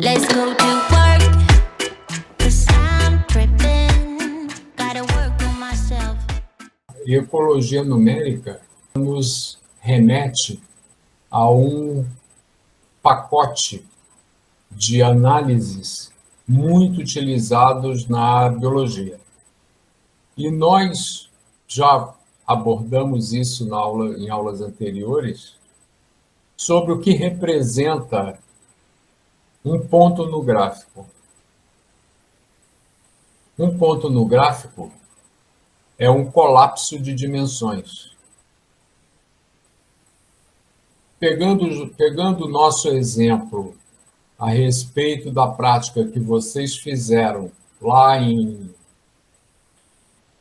Let's go to work, 'cause I'm tripping. Gotta work on myself. E ecologia numérica nos remete a um pacote de análises muito utilizados na biologia. E nós já abordamos isso em aulas anteriores, sobre o que representa um ponto no gráfico. Um ponto no gráfico é um colapso de dimensões. Pegando o nosso exemplo a respeito da prática que vocês fizeram lá em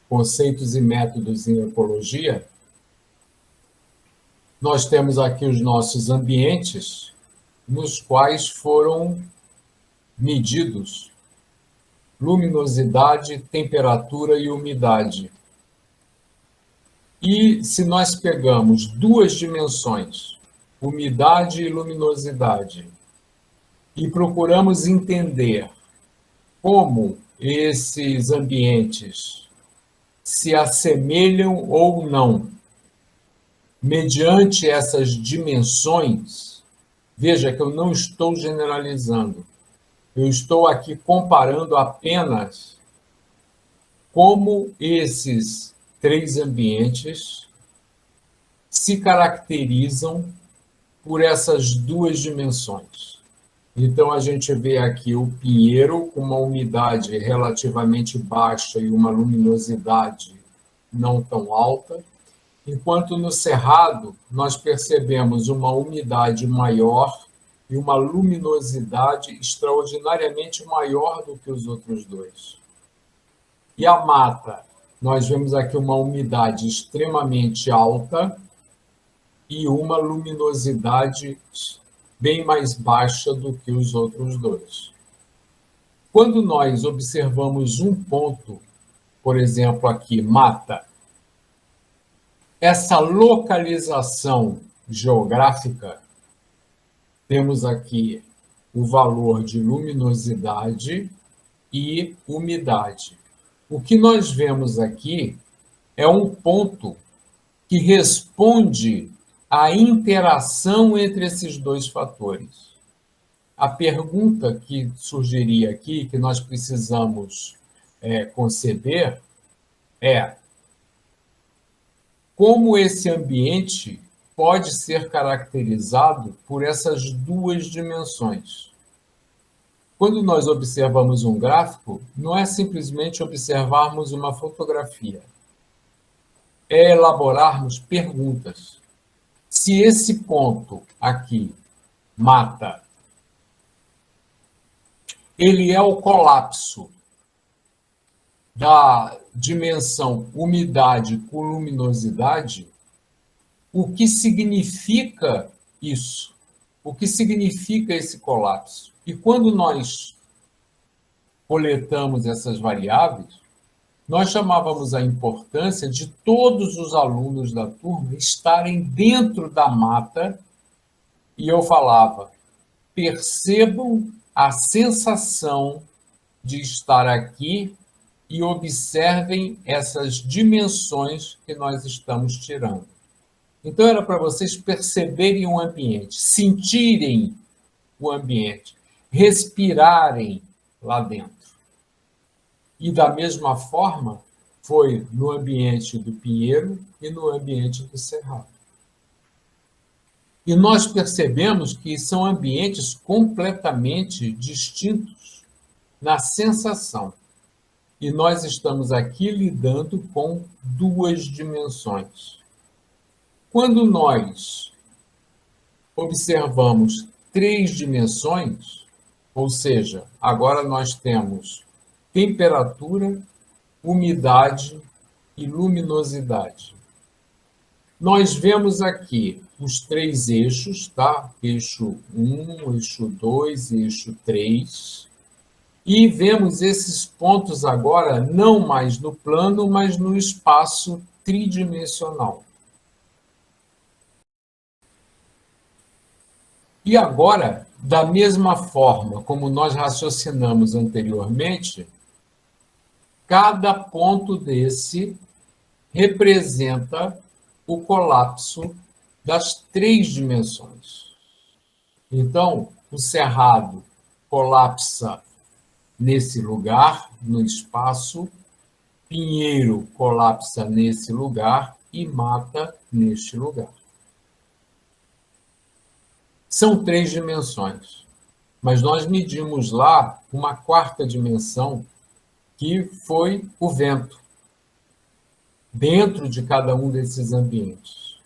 Conceitos e Métodos em Ecologia, nós temos aqui os nossos ambientes, nos quais foram medidos luminosidade, temperatura e umidade. E se nós pegamos duas dimensões, umidade e luminosidade, e procuramos entender como esses ambientes se assemelham ou não mediante essas dimensões, veja que eu não estou generalizando, eu estou aqui comparando apenas como esses três ambientes se caracterizam por essas duas dimensões. Então, a gente vê aqui o pinheiro com uma umidade relativamente baixa e uma luminosidade não tão alta, enquanto no cerrado nós percebemos uma umidade maior e uma luminosidade extraordinariamente maior do que os outros dois. E a mata, nós vemos aqui uma umidade extremamente alta e uma luminosidade bem mais baixa do que os outros dois. Quando nós observamos um ponto, por exemplo, aqui, mata, essa localização geográfica, temos aqui o valor de luminosidade e umidade. O que nós vemos aqui é um ponto que responde à interação entre esses dois fatores. A pergunta que surgiria aqui, que nós precisamos conceber, é como esse ambiente pode ser caracterizado por essas duas dimensões. Quando nós observamos um gráfico, não é simplesmente observarmos uma fotografia, é elaborarmos perguntas. Se esse ponto aqui, mata, ele é o colapso da dimensão umidade com luminosidade, o que significa isso? O que significa esse colapso? E quando nós coletamos essas variáveis, nós chamávamos a importância de todos os alunos da turma estarem dentro da mata, e eu falava, percebam a sensação de estar aqui e observem essas dimensões que nós estamos tirando. Então, era para vocês perceberem o ambiente, sentirem o ambiente, respirarem lá dentro. E, da mesma forma, foi no ambiente do pinheiro e no ambiente do cerrado. E nós percebemos que são ambientes completamente distintos na sensação. E nós estamos aqui lidando com duas dimensões. Quando nós observamos três dimensões, ou seja, agora nós temos temperatura, umidade e luminosidade. Nós vemos aqui os três eixos, tá? Eixo 1, eixo 2 e eixo 3. E vemos esses pontos agora não mais no plano, mas no espaço tridimensional. E agora Da mesma forma como nós raciocinamos anteriormente, cada ponto desse representa o colapso das 3 dimensões. Então, o cerrado colapsa nesse lugar, no espaço, Pinheiro colapsa nesse lugar e Mata neste lugar. São 3 dimensões, mas nós medimos lá uma 4ª dimensão, que foi o vento, dentro de cada um desses ambientes.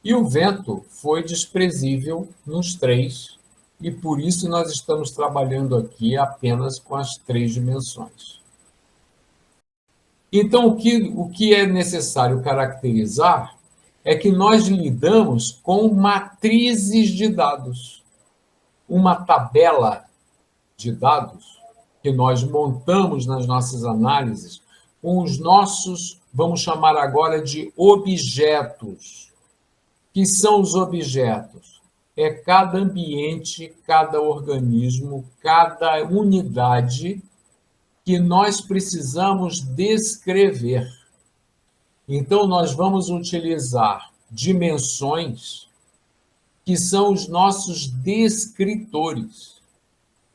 E o vento foi desprezível nos 3, e por isso nós estamos trabalhando aqui apenas com as 3 dimensões. Então, o que é necessário caracterizar é que nós lidamos com matrizes de dados. Uma tabela de dados que nós montamos nas nossas análises com os nossos, vamos chamar agora de objetos. Que são os objetos? É cada ambiente, cada organismo, cada unidade que nós precisamos descrever. Então, nós vamos utilizar dimensões que são os nossos descritores.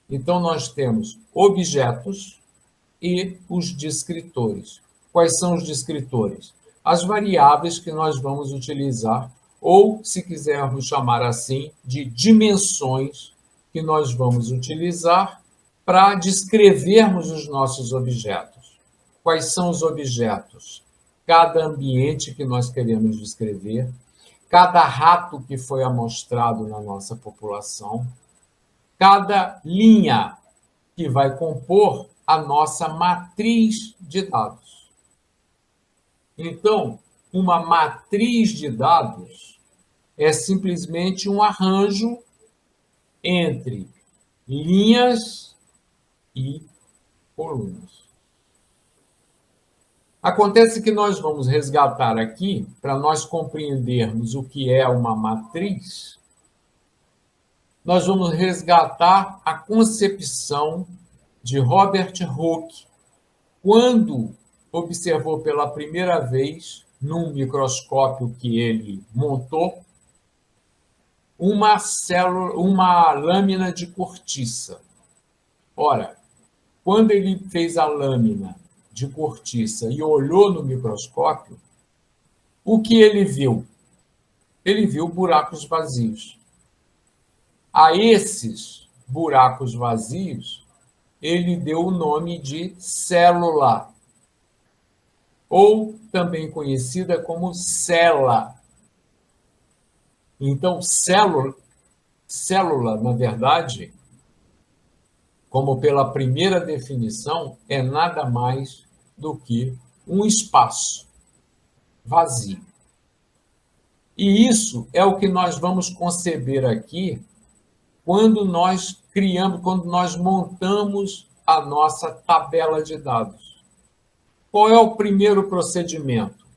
Então, nós temos objetos e os descritores. Quais são os descritores? As variáveis que nós vamos utilizar, ou, se quisermos chamar assim, de dimensões que nós vamos utilizar para descrevermos os nossos objetos. Quais são os objetos? Cada ambiente que nós queremos descrever, cada rato que foi amostrado na nossa população, cada linha que vai compor a nossa matriz de dados. Então, uma matriz de dados é simplesmente um arranjo entre linhas e colunas. Acontece que nós vamos resgatar aqui, para nós compreendermos o que é uma matriz, nós vamos resgatar a concepção de Robert Hooke, quando observou pela primeira vez, num microscópio que ele montou, uma lâmina de cortiça. Ora, quando ele fez a lâmina de cortiça e olhou no microscópio, o que ele viu? Ele viu buracos vazios. A esses buracos vazios, ele deu o nome de célula, ou também conhecida como cela. Então, célula, na verdade, como pela primeira definição, é nada mais do que um espaço vazio. E isso é o que nós vamos conceber aqui quando nós criamos, quando nós montamos a nossa tabela de dados. Qual é o primeiro procedimento?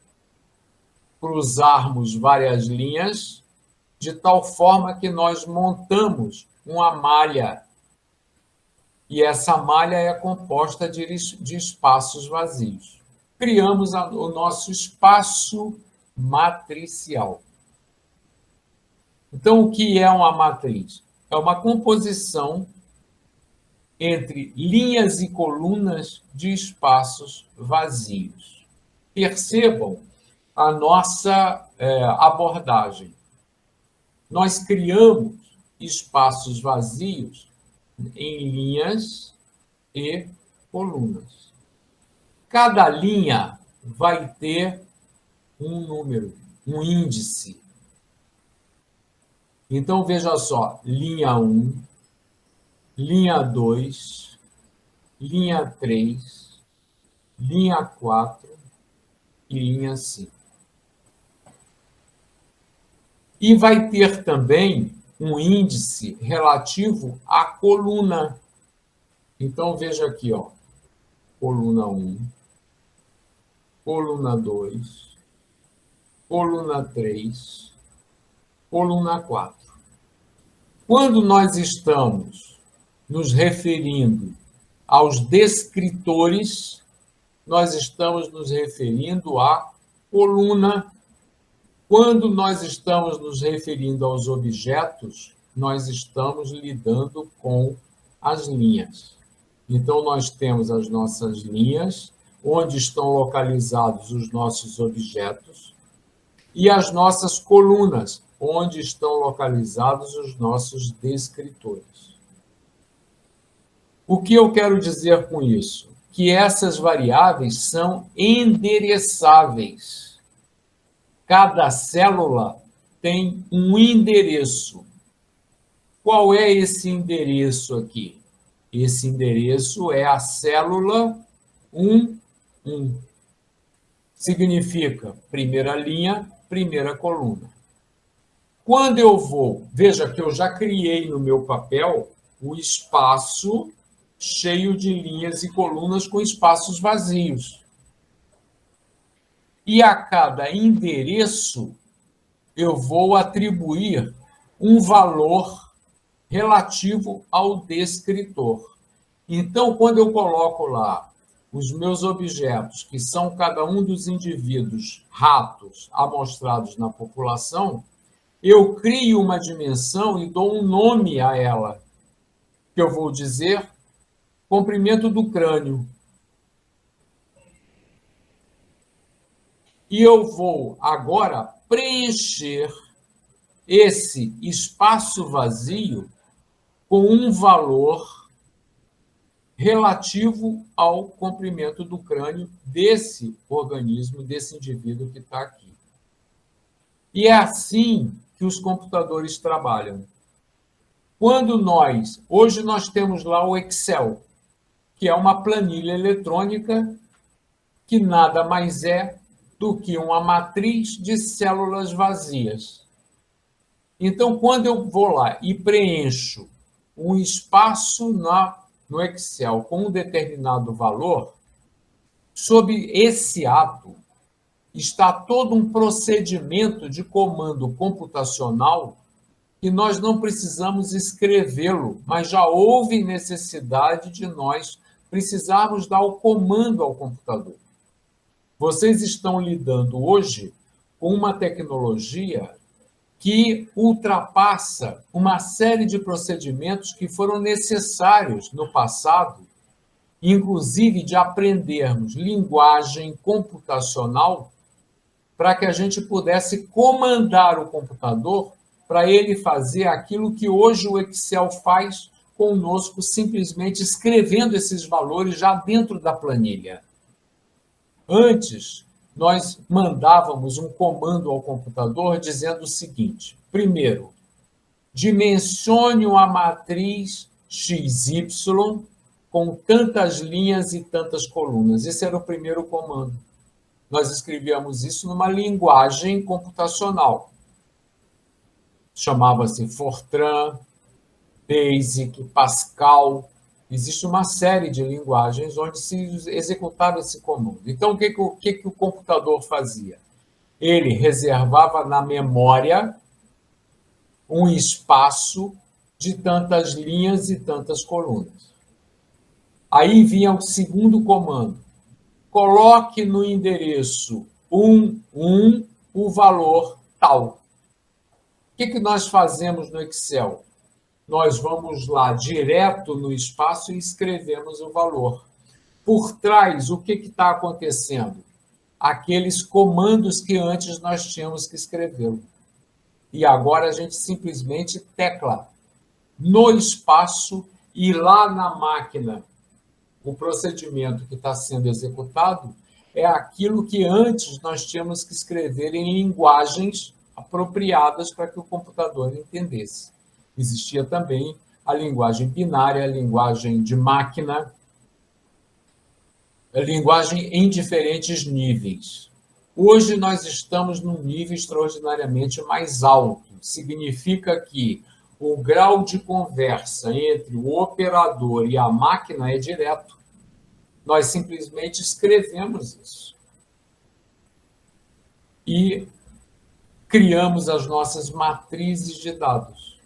Cruzarmos várias linhas de tal forma que nós montamos uma malha. E essa malha é composta de espaços vazios. Criamos o nosso espaço matricial. Então, o que é uma matriz? É uma composição entre linhas e colunas de espaços vazios. Percebam a nossa abordagem. Nós criamos espaços vazios em linhas e colunas. Cada linha vai ter um número, um índice. Então, veja só, linha 1, linha 2, linha 3, linha 4 e linha 5. E vai ter também um índice relativo à coluna. Então, veja aqui, ó, coluna 1, coluna 2, coluna 3, coluna 4. Quando nós estamos nos referindo aos descritores, nós estamos nos referindo à coluna. Quando nós estamos nos referindo aos objetos, nós estamos lidando com as linhas. Então, nós temos as nossas linhas, onde estão localizados os nossos objetos, e as nossas colunas, onde estão localizados os nossos descritores. O que eu quero dizer com isso? Que essas variáveis são endereçáveis. Cada célula tem um endereço. Qual é esse endereço aqui? Esse endereço é a célula 1, 1. Significa primeira linha, primeira coluna. Quando eu vou, veja que eu já criei no meu papel o espaço cheio de linhas e colunas com espaços vazios. E a cada endereço eu vou atribuir um valor relativo ao descritor. Então, quando eu coloco lá os meus objetos, que são cada um dos indivíduos ratos amostrados na população, eu crio uma dimensão e dou um nome a ela, que eu vou dizer comprimento do crânio. E eu vou agora preencher esse espaço vazio com um valor relativo ao comprimento do crânio desse organismo, desse indivíduo que está aqui. E é assim que os computadores trabalham. Hoje nós temos lá o Excel, que é uma planilha eletrônica que nada mais é do que uma matriz de células vazias. Então, quando eu vou lá e preencho um espaço no Excel com um determinado valor, sob esse ato está todo um procedimento de comando computacional que nós não precisamos escrevê-lo, mas já houve necessidade de nós precisarmos dar o comando ao computador. Vocês estão lidando hoje com uma tecnologia que ultrapassa uma série de procedimentos que foram necessários no passado, inclusive de aprendermos linguagem computacional para que a gente pudesse comandar o computador para ele fazer aquilo que hoje o Excel faz conosco, simplesmente escrevendo esses valores já dentro da planilha. Antes, nós mandávamos um comando ao computador dizendo o seguinte: primeiro, dimensione uma matriz XY com tantas linhas e tantas colunas. Esse era o primeiro comando. Nós escrevíamos isso numa linguagem computacional. Chamava-se Fortran, Basic, Pascal. Existe uma série de linguagens onde se executava esse comando. Então, o que o computador fazia? Ele reservava na memória um espaço de tantas linhas e tantas colunas. Aí vinha o segundo comando. Coloque no endereço 11 o valor tal. O que nós fazemos no Excel? Nós vamos lá direto no espaço e escrevemos o valor. Por trás, o que está acontecendo? Aqueles comandos que antes nós tínhamos que escrevê-lo. E agora a gente simplesmente tecla no espaço e lá na máquina. O procedimento que está sendo executado é aquilo que antes nós tínhamos que escrever em linguagens apropriadas para que o computador entendesse. Existia também a linguagem binária, a linguagem de máquina, a linguagem em diferentes níveis. Hoje nós estamos num nível extraordinariamente mais alto. Significa que o grau de conversa entre o operador e a máquina é direto. Nós simplesmente escrevemos isso. E criamos as nossas matrizes de dados.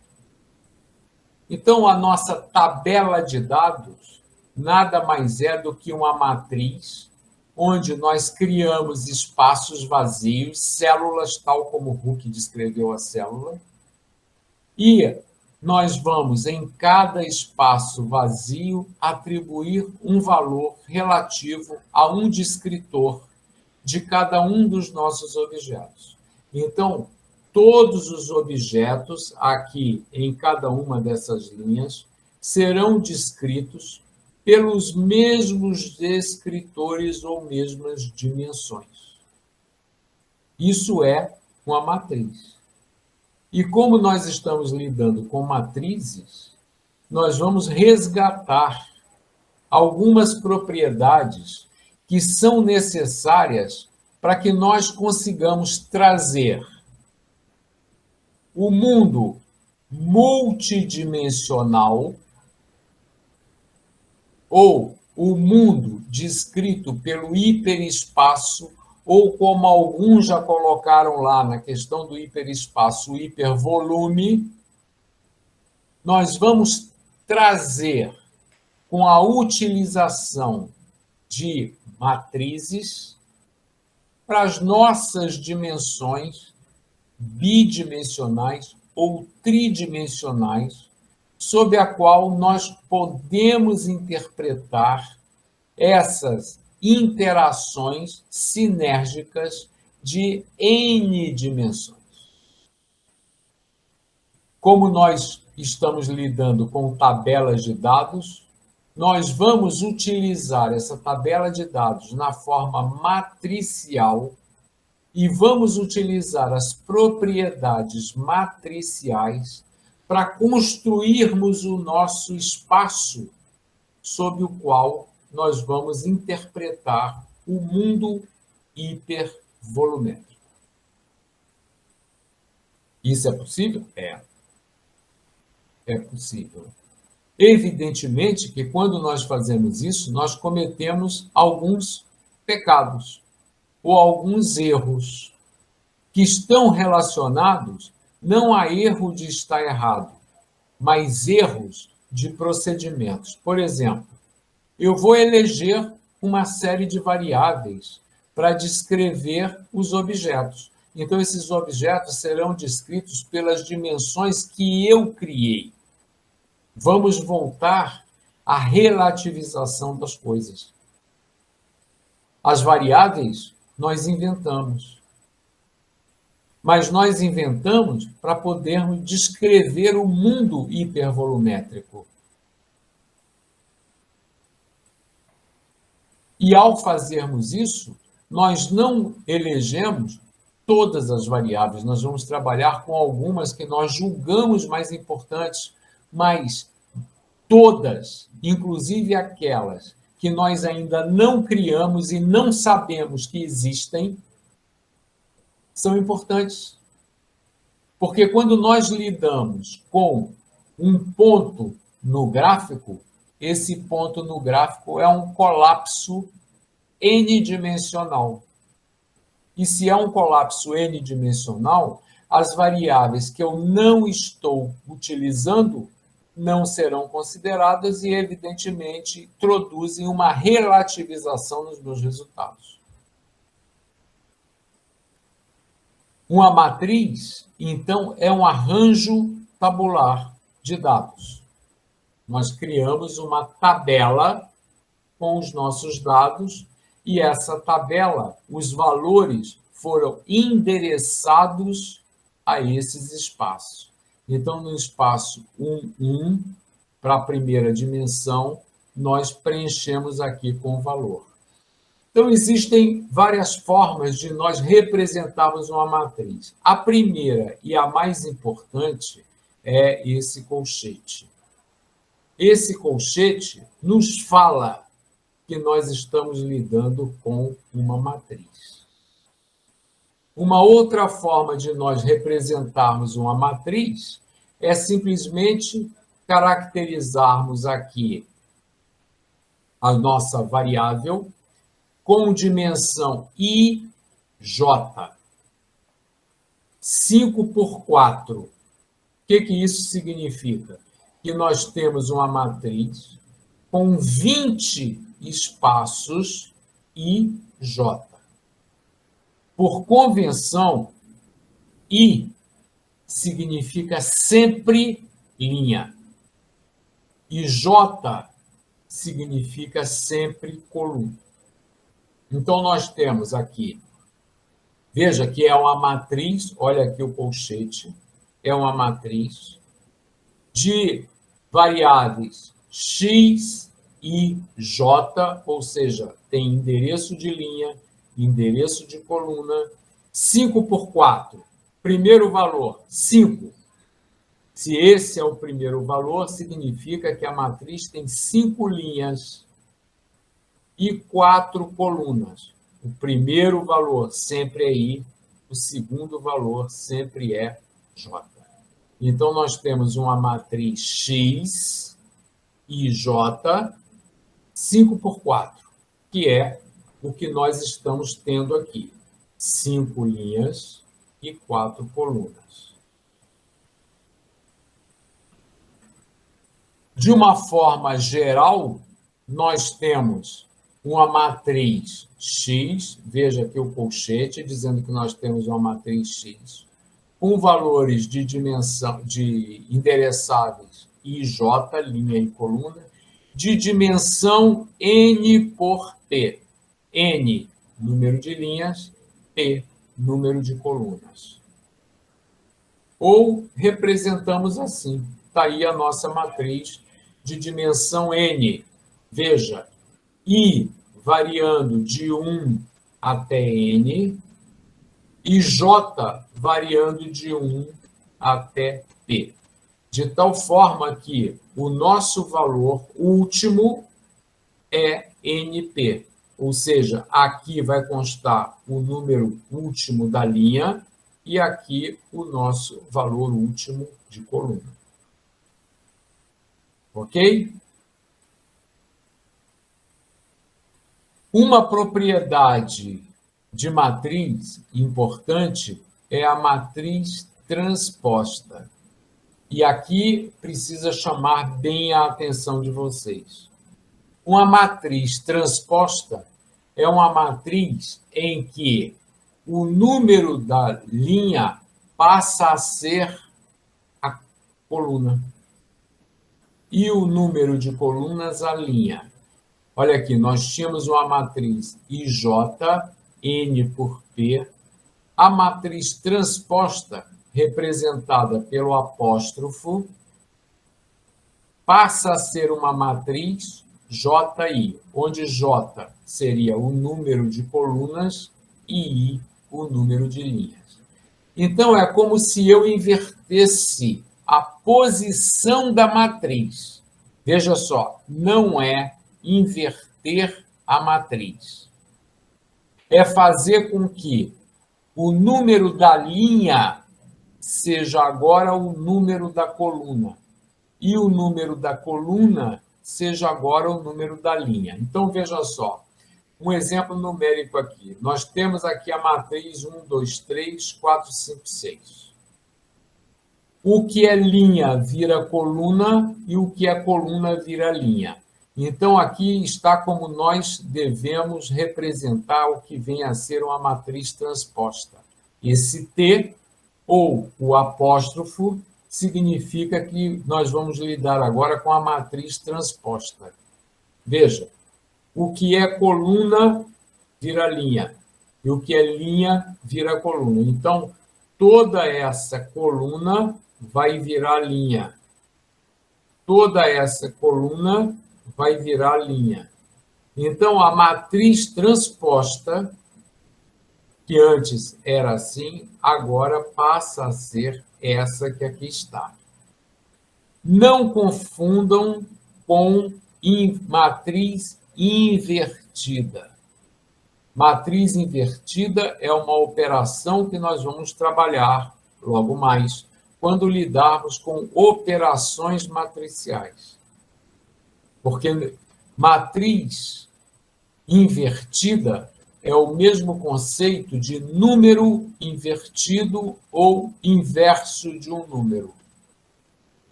Então, a nossa tabela de dados nada mais é do que uma matriz onde nós criamos espaços vazios, células, tal como Hooke descreveu a célula, e nós vamos, em cada espaço vazio, atribuir um valor relativo a um descritor de cada um dos nossos objetos. Então, todos os objetos aqui em cada uma dessas linhas serão descritos pelos mesmos descritores ou mesmas dimensões. Isso é uma matriz. E como nós estamos lidando com matrizes, nós vamos resgatar algumas propriedades que são necessárias para que nós consigamos trazer o mundo multidimensional ou o mundo descrito pelo hiperespaço, ou como alguns já colocaram lá na questão do hiperespaço, o hipervolume, nós vamos trazer, com a utilização de matrizes, para as nossas dimensões bidimensionais ou tridimensionais, sob a qual nós podemos interpretar essas interações sinérgicas de N dimensões. Como nós estamos lidando com tabelas de dados, nós vamos utilizar essa tabela de dados na forma matricial e vamos utilizar as propriedades matriciais para construirmos o nosso espaço sob o qual nós vamos interpretar o mundo hipervolumétrico. Isso é possível? É possível. Evidentemente que quando nós fazemos isso, nós cometemos alguns pecados ou alguns erros que estão relacionados não a erro de estar errado, mas erros de procedimentos. Por exemplo, eu vou eleger uma série de variáveis para descrever os objetos. Então, esses objetos serão descritos pelas dimensões que eu criei. Vamos voltar à relativização das coisas. As variáveis nós inventamos. Mas nós inventamos para podermos descrever o mundo hipervolumétrico. E, ao fazermos isso, nós não elegemos todas as variáveis, nós vamos trabalhar com algumas que nós julgamos mais importantes, mas todas, inclusive aquelas que nós ainda não criamos e não sabemos que existem, são importantes. Porque quando nós lidamos com um ponto no gráfico, esse ponto no gráfico é um colapso n-dimensional. E se é um colapso n-dimensional, as variáveis que eu não estou utilizando não serão consideradas e, evidentemente, introduzem uma relativização nos meus resultados. Uma matriz, então, é um arranjo tabular de dados. Nós criamos uma tabela com os nossos dados e essa tabela, os valores foram endereçados a esses espaços. Então, no espaço 1, 1, para a primeira dimensão, nós preenchemos aqui com o valor. Então, existem várias formas de nós representarmos uma matriz. A primeira e a mais importante é esse colchete. Esse colchete nos fala que nós estamos lidando com uma matriz. Uma outra forma de nós representarmos uma matriz é simplesmente caracterizarmos aqui a nossa variável com dimensão IJ. 5 por 4. O que isso significa? que nós temos uma matriz com 20 espaços I, J. Por convenção, I significa sempre linha. E J significa sempre coluna. Então, nós temos aqui, veja que é uma matriz, olha aqui o colchete, é uma matriz de variáveis X e J, ou seja, tem endereço de linha, endereço de coluna, 5 por 4. Primeiro valor, 5. Se esse é o primeiro valor, significa que a matriz tem 5 linhas e 4 colunas. O primeiro valor sempre é I, o segundo valor sempre é J. Então, nós temos uma matriz X e J, 5 por 4, que é o que nós estamos tendo aqui. 5 linhas e 4 colunas. De uma forma geral, nós temos uma matriz X, veja aqui o colchete, dizendo que nós temos uma matriz X, com valores de dimensão, de endereçáveis I, J, linha e coluna, de dimensão N por P. N, número de linhas, P, número de colunas. Ou representamos assim, está aí a nossa matriz de dimensão N. Veja, I variando de 1 até N e J variando de 1 até P. De tal forma que o nosso valor último é NP. Ou seja, aqui vai constar o número último da linha e aqui o nosso valor último de coluna. Ok? Uma propriedade de matriz importante é a matriz transposta. E aqui precisa chamar bem a atenção de vocês. Uma matriz transposta é uma matriz em que o número da linha passa a ser a coluna e o número de colunas a linha. Olha aqui, nós tínhamos uma matriz IJ, N por P, a matriz transposta, representada pelo apóstrofo, passa a ser uma matriz JI, onde J seria o número de colunas e I o número de linhas. Então, é como se eu invertesse a posição da matriz. Veja só, não é inverter a matriz. É fazer com que o número da linha seja agora o número da coluna e o número da coluna seja agora o número da linha. Então, veja só, um exemplo numérico aqui. Nós temos aqui a matriz 1, 2, 3, 4, 5, 6. O que é linha vira coluna e o que é coluna vira linha. Então, aqui está como nós devemos representar o que vem a ser uma matriz transposta. Esse T, ou o apóstrofo, significa que nós vamos lidar agora com a matriz transposta. Veja, o que é coluna vira linha, e o que é linha vira coluna. Então, toda essa coluna vai virar linha. Toda essa coluna vai virar linha. Então, a matriz transposta, que antes era assim, agora passa a ser essa que aqui está. Não confundam com matriz invertida. Matriz invertida é uma operação que nós vamos trabalhar logo mais, quando lidarmos com operações matriciais. Porque matriz invertida é o mesmo conceito de número invertido ou inverso de um número.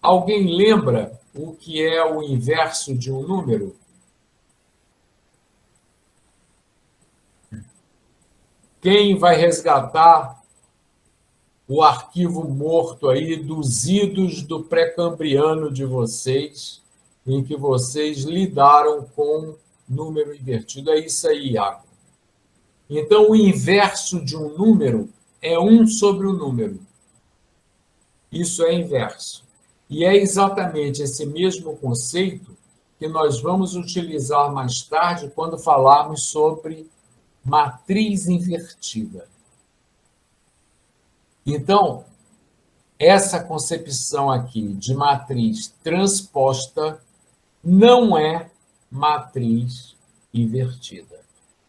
Alguém lembra o que é o inverso de um número? Quem vai resgatar o arquivo morto aí dos idos do pré-cambriano de vocês, em que vocês lidaram com número invertido? É isso aí, Iago. Então, o inverso de um número é 1 sobre o número. Isso é inverso. E é exatamente esse mesmo conceito que nós vamos utilizar mais tarde quando falarmos sobre matriz invertida. Então, essa concepção aqui de matriz transposta não é matriz invertida.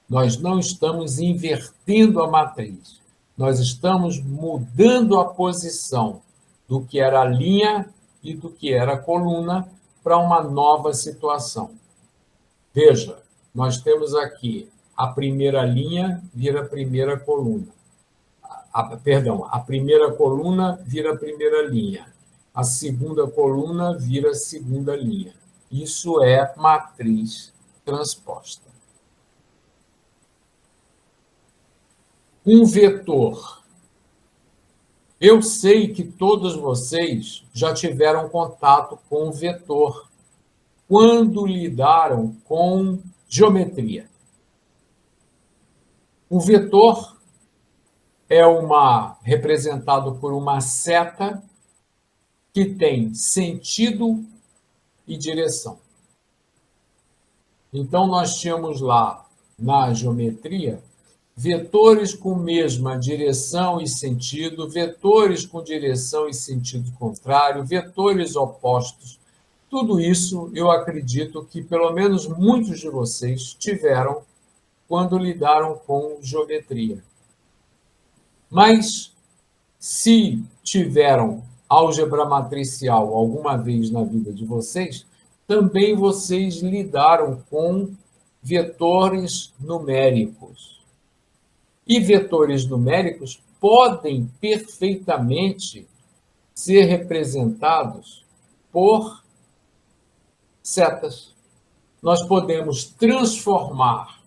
Nós não estamos invertendo a matriz. Nós estamos mudando a posição do que era a linha e do que era a coluna para uma nova situação. Veja, nós temos aqui a primeira linha vira a primeira coluna. A primeira coluna vira a primeira linha. A segunda coluna vira a segunda linha. Isso é matriz transposta. Um vetor. Eu sei que todos vocês já tiveram contato com o vetor quando lidaram com geometria. O vetor é representado por uma seta que tem sentido e direção. Então, nós tínhamos lá, na geometria, vetores com mesma direção e sentido, vetores com direção e sentido contrário, vetores opostos. Tudo isso, eu acredito que pelo menos muitos de vocês tiveram quando lidaram com geometria. Mas, se tiveram álgebra matricial alguma vez na vida de vocês, também vocês lidaram com vetores numéricos. E vetores numéricos podem perfeitamente ser representados por setas. Nós podemos transformar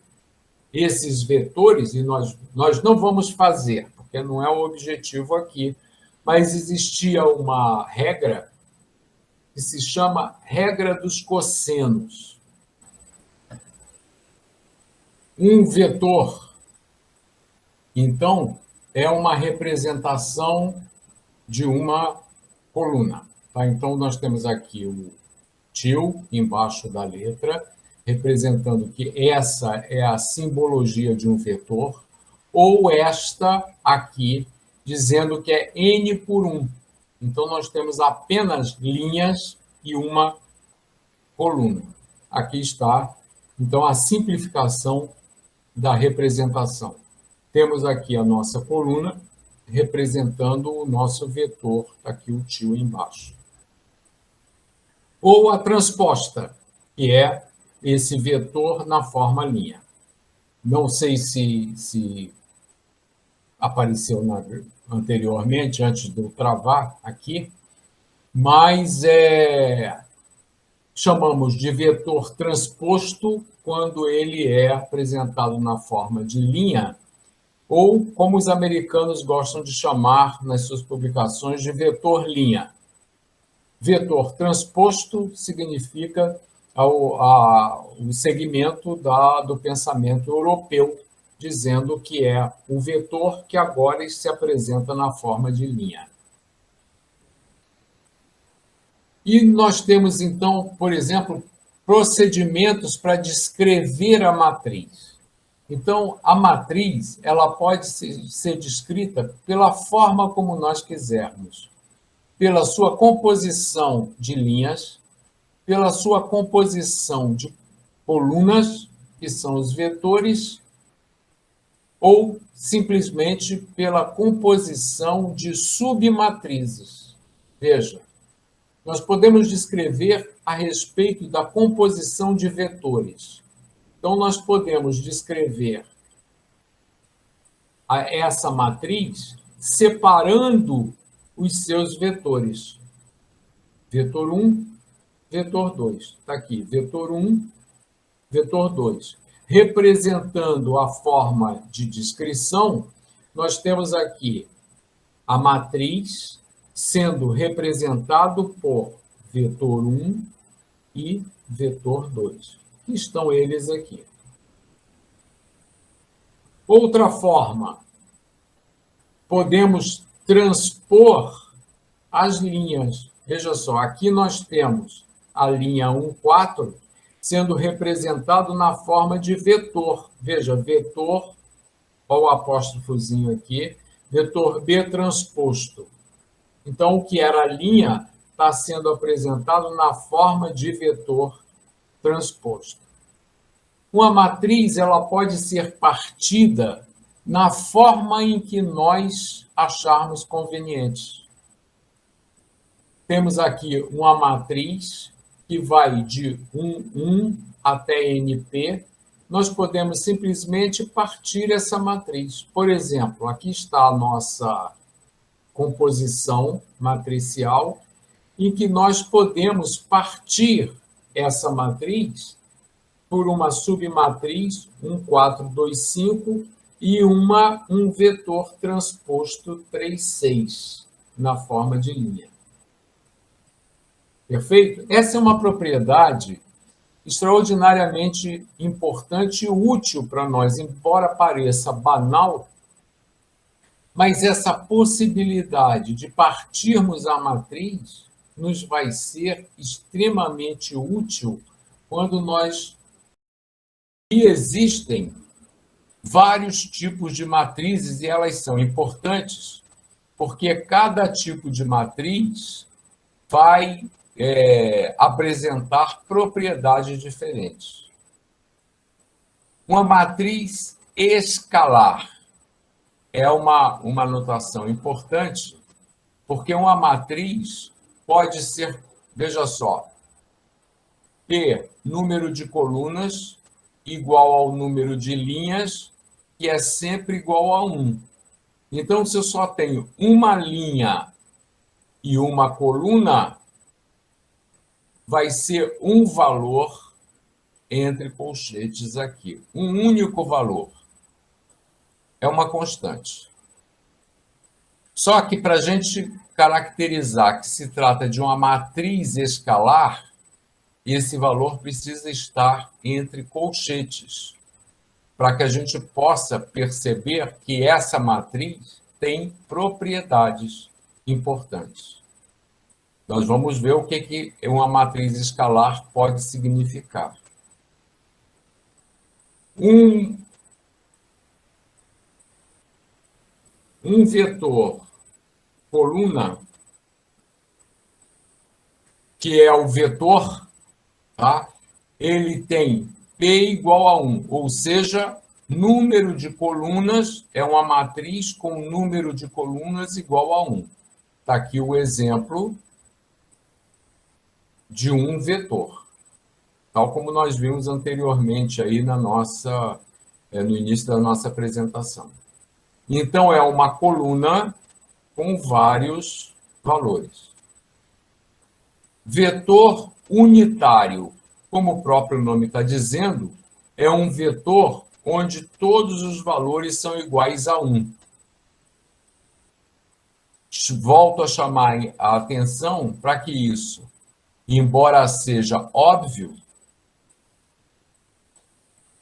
esses vetores, e nós não vamos fazer, porque não é o objetivo aqui, mas existia uma regra que se chama regra dos cossenos. Um vetor, então, é uma representação de uma coluna. Tá? Então, nós temos aqui o tio embaixo da letra, representando que essa é a simbologia de um vetor, ou esta aqui, dizendo que é n por 1. Então, nós temos apenas linhas e uma coluna. Aqui está, então, a simplificação da representação. Temos aqui a nossa coluna, representando o nosso vetor, está aqui o tio embaixo. Ou a transposta, que é esse vetor na forma linha. Não sei se apareceu anteriormente, antes de eu travar aqui, mas chamamos de vetor transposto quando ele é apresentado na forma de linha, ou como os americanos gostam de chamar nas suas publicações de vetor linha. Vetor transposto significa o segmento do pensamento europeu, dizendo que é o vetor que agora se apresenta na forma de linha. E nós temos, então, por exemplo, procedimentos para descrever a matriz. Então, a matriz ela pode ser descrita pela forma como nós quisermos, pela sua composição de linhas, pela sua composição de colunas, que são os vetores, ou simplesmente pela composição de submatrizes. Veja, nós podemos descrever a respeito da composição de vetores. Então, nós podemos descrever essa matriz separando os seus vetores. Vetor 1, vetor 2. Está aqui, vetor 1, vetor 2. Representando a forma de descrição, nós temos aqui a matriz sendo representado por vetor 1 e vetor 2, que estão eles aqui. Outra forma, podemos transpor as linhas. Veja só, aqui nós temos a linha 1, 4, sendo representado na forma de vetor. Veja, vetor, olha o apóstrofozinho aqui, vetor B transposto. Então, o que era a linha está sendo apresentado na forma de vetor transposto. Uma matriz ela pode ser partida na forma em que nós acharmos conveniente. Temos aqui uma matriz que vai de 1 até NP. Nós podemos simplesmente partir essa matriz. Por exemplo, aqui está a nossa composição matricial, em que nós podemos partir essa matriz por uma submatriz 1, 4, 2, 5 e um vetor transposto 3, 6 na forma de linha. Perfeito? Essa é uma propriedade extraordinariamente importante e útil para nós, embora pareça banal, mas essa possibilidade de partirmos a matriz nos vai ser extremamente útil quando nós... E existem vários tipos de matrizes e elas são importantes porque cada tipo de matriz vai apresentar propriedades diferentes. Uma matriz escalar é uma notação importante porque uma matriz pode ser, veja só, ter número de colunas igual ao número de linhas, que é sempre igual a 1. Então, se eu só tenho uma linha e uma coluna, vai ser um valor entre colchetes aqui. Um único valor. É uma constante. Só que, para a gente caracterizar que se trata de uma matriz escalar, esse valor precisa estar entre colchetes, para que a gente possa perceber que essa matriz tem propriedades importantes. Nós vamos ver o que uma matriz escalar pode significar. Um vetor coluna, que é o vetor, tá? Ele tem P igual a 1, ou seja, número de colunas é uma matriz com número de colunas igual a 1. Está aqui o exemplo de um vetor, tal como nós vimos anteriormente aí no início da nossa apresentação. Então, é uma coluna com vários valores. Vetor unitário, como o próprio nome está dizendo, é um vetor onde todos os valores são iguais a 1. Volto a chamar a atenção para que isso, embora seja óbvio,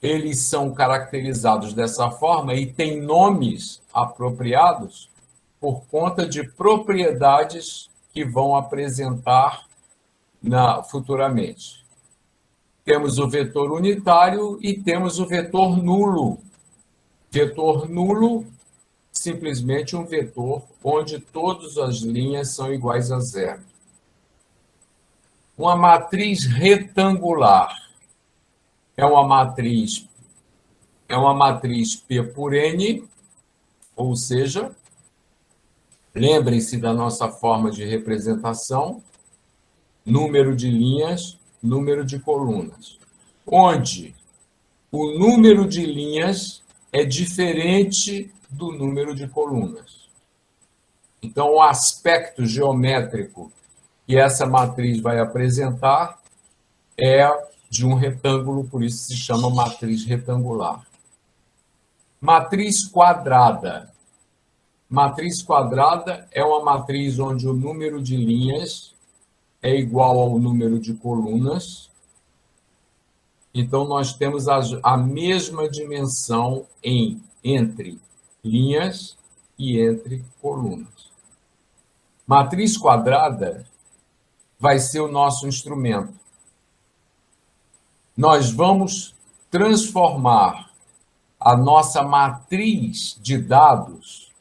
eles são caracterizados dessa forma e têm nomes apropriados por conta de propriedades que vão apresentar futuramente. Temos o vetor unitário e temos o vetor nulo. Vetor nulo, simplesmente um vetor onde todas as linhas são iguais a 0. Uma matriz retangular é uma matriz P por N, ou seja, lembrem-se da nossa forma de representação, número de linhas, número de colunas, onde o número de linhas é diferente do número de colunas. Então, o aspecto geométrico que essa matriz vai apresentar é de um retângulo, por isso se chama matriz retangular. Matriz quadrada. Matriz quadrada é uma matriz onde o número de linhas é igual ao número de colunas. Então, nós temos a mesma dimensão entre linhas e entre colunas. Matriz quadrada vai ser o nosso instrumento. Nós vamos transformar a nossa matriz de dados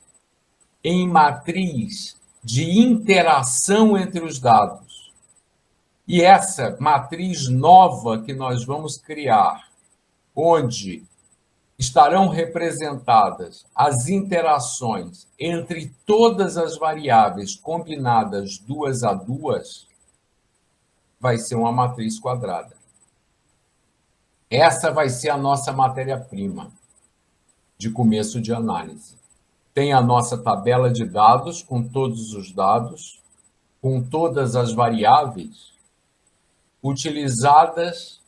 em matriz de interação entre os dados. E essa matriz nova que nós vamos criar, onde estarão representadas as interações entre todas as variáveis combinadas 2 a 2, vai ser uma matriz quadrada. Essa vai ser a nossa matéria-prima de começo de análise. Tem a nossa tabela de dados, com todos os dados, com todas as variáveis utilizadas,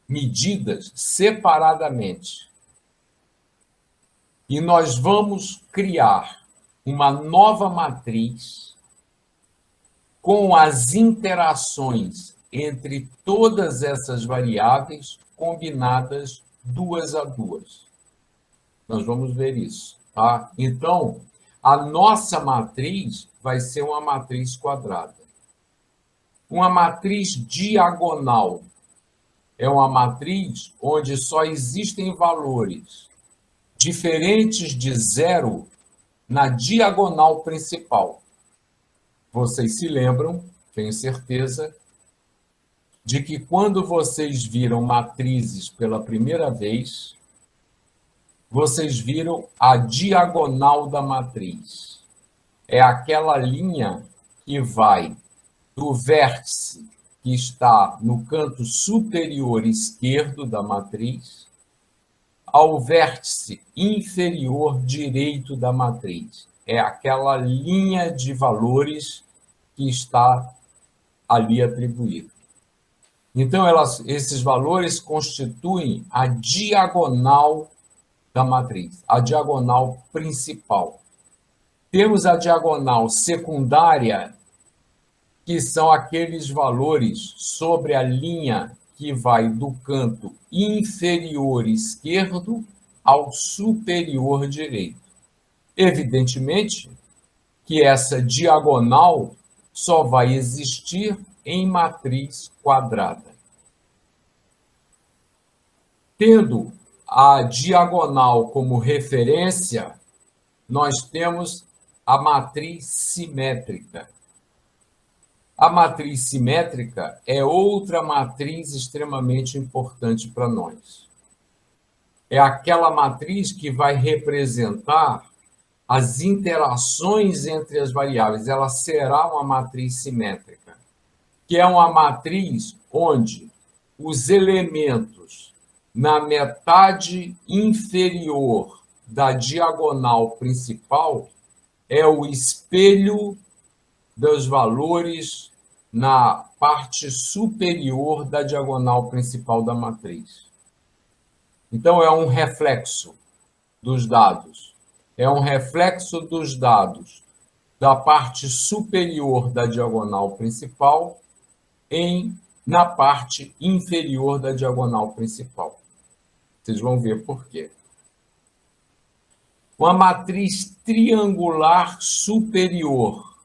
medidas separadamente. E nós vamos criar uma nova matriz com as interações entre todas essas variáveis combinadas 2 a 2. Nós vamos ver isso, tá? Então, a nossa matriz vai ser uma matriz quadrada. Uma matriz diagonal é uma matriz onde só existem valores diferentes de zero na diagonal principal. Vocês se lembram, tenho certeza, de que quando vocês viram matrizes pela primeira vez, vocês viram a diagonal da matriz. É aquela linha que vai do vértice que está no canto superior esquerdo da matriz ao vértice inferior direito da matriz. É aquela linha de valores que está ali atribuída. Então, esses valores constituem a diagonal da matriz, a diagonal principal. Temos a diagonal secundária, que são aqueles valores sobre a linha que vai do canto inferior esquerdo ao superior direito. Evidentemente que essa diagonal só vai existir em matriz quadrada. Tendo a diagonal como referência, nós temos a matriz simétrica. A matriz simétrica é outra matriz extremamente importante para nós. É aquela matriz que vai representar as interações entre as variáveis. Ela será uma matriz simétrica, que é uma matriz onde os elementos na metade inferior da diagonal principal é o espelho dos valores na parte superior da diagonal principal da matriz. Então, é um reflexo dos dados. É um reflexo dos dados da parte superior da diagonal principal na parte inferior da diagonal principal. Vocês vão ver por quê. Uma matriz triangular superior.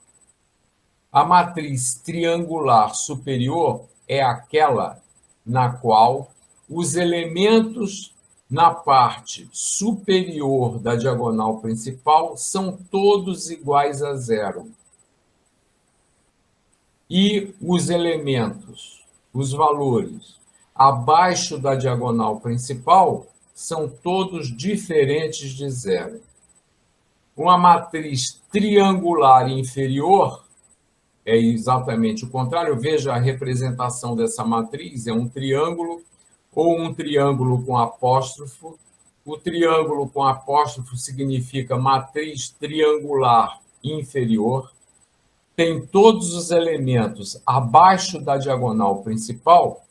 A matriz triangular superior é aquela na qual os elementos na parte superior da diagonal principal são todos iguais a zero. E os elementos, os valores, abaixo da diagonal principal são todos diferentes de zero. Uma matriz triangular inferior é exatamente o contrário. Veja a representação dessa matriz, é um triângulo ou um triângulo com apóstrofo. O triângulo com apóstrofo significa matriz triangular inferior. tem todos os elementos abaixo da diagonal principal,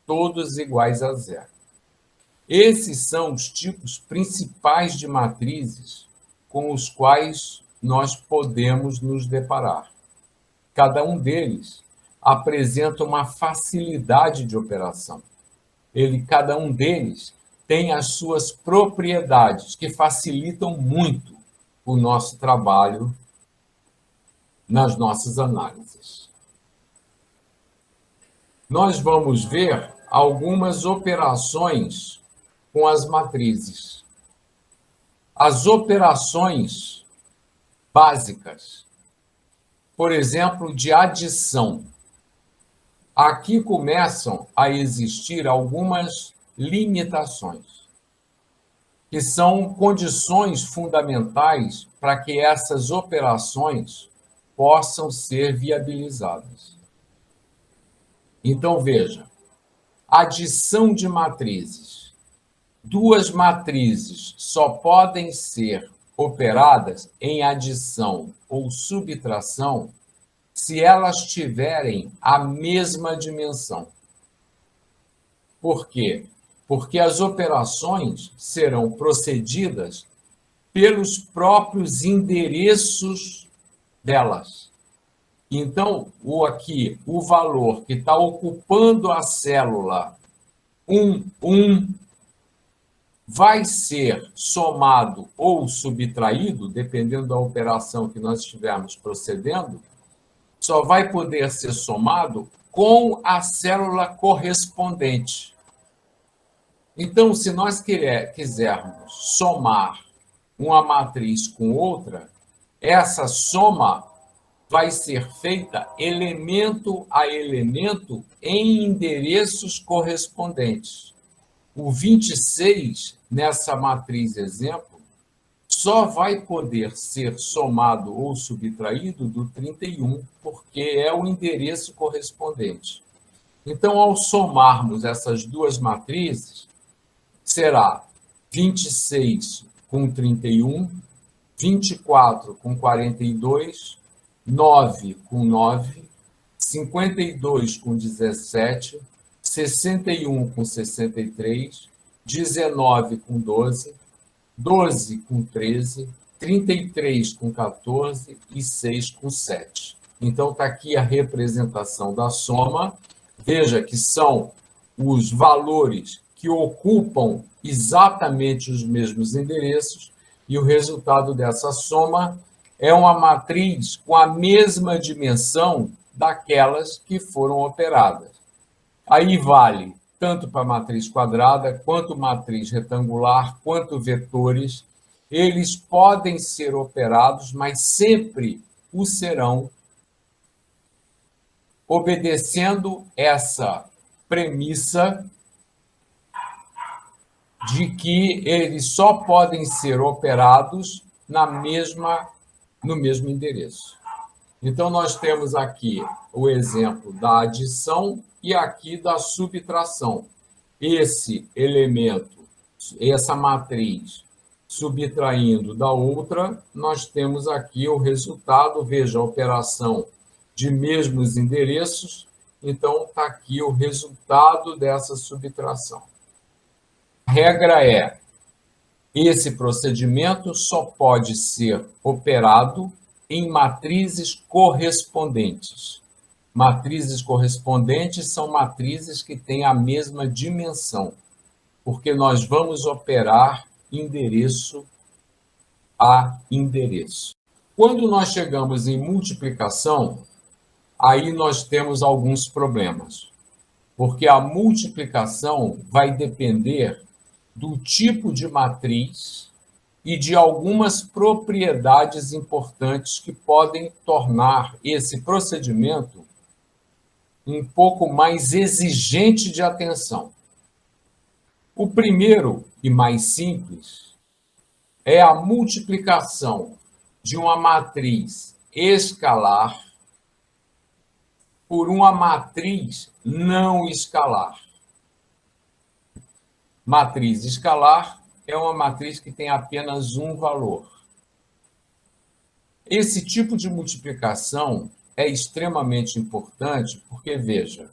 todos iguais a zero. Esses são os tipos principais de matrizes com os quais nós podemos nos deparar. Cada um deles apresenta uma facilidade de operação. Cada um deles tem as suas propriedades que facilitam muito o nosso trabalho nas nossas análises. Nós vamos ver algumas operações com as matrizes. As operações básicas, por exemplo, de adição. Aqui começam a existir algumas limitações, que são condições fundamentais para que essas operações possam ser viabilizadas. Então, veja, adição de matrizes. Duas matrizes só podem ser operadas em adição ou subtração se elas tiverem a mesma dimensão. Por quê? Porque as operações serão procedidas pelos próprios endereços delas. Então, o valor que está ocupando a célula 1 vai ser somado ou subtraído, dependendo da operação que nós estivermos procedendo, só vai poder ser somado com a célula correspondente. Então, se nós quisermos somar uma matriz com outra, essa soma vai ser feita elemento a elemento em endereços correspondentes. O 26, nessa matriz exemplo, só vai poder ser somado ou subtraído do 31, porque é o endereço correspondente. Então, ao somarmos essas duas matrizes, será 26 com 31, 24 com 42, 9 com 9, 52 com 17, 61 com 63, 19 com 12, 12 com 13, 33 com 14 e 6 com 7. Então, está aqui a representação da soma. Veja que são os valores que ocupam exatamente os mesmos endereços, e o resultado dessa soma é uma matriz com a mesma dimensão daquelas que foram operadas. Aí vale tanto para matriz quadrada, quanto matriz retangular, quanto vetores. Eles podem ser operados, mas sempre o serão obedecendo essa premissa de que eles só podem ser operados no mesmo endereço. Então, nós temos aqui o exemplo da adição e aqui da subtração. Esse elemento, essa matriz, subtraindo da outra, nós temos aqui o resultado. Veja, a operação de mesmos endereços. Então, está aqui o resultado dessa subtração. A regra é: esse procedimento só pode ser operado em matrizes correspondentes. Matrizes correspondentes são matrizes que têm a mesma dimensão, porque nós vamos operar endereço a endereço. Quando nós chegamos em multiplicação, aí nós temos alguns problemas, porque a multiplicação vai depender do tipo de matriz e de algumas propriedades importantes que podem tornar esse procedimento um pouco mais exigente de atenção. O primeiro e mais simples é a multiplicação de uma matriz escalar por uma matriz não escalar. Matriz escalar é uma matriz que tem apenas um valor. Esse tipo de multiplicação é extremamente importante porque, veja,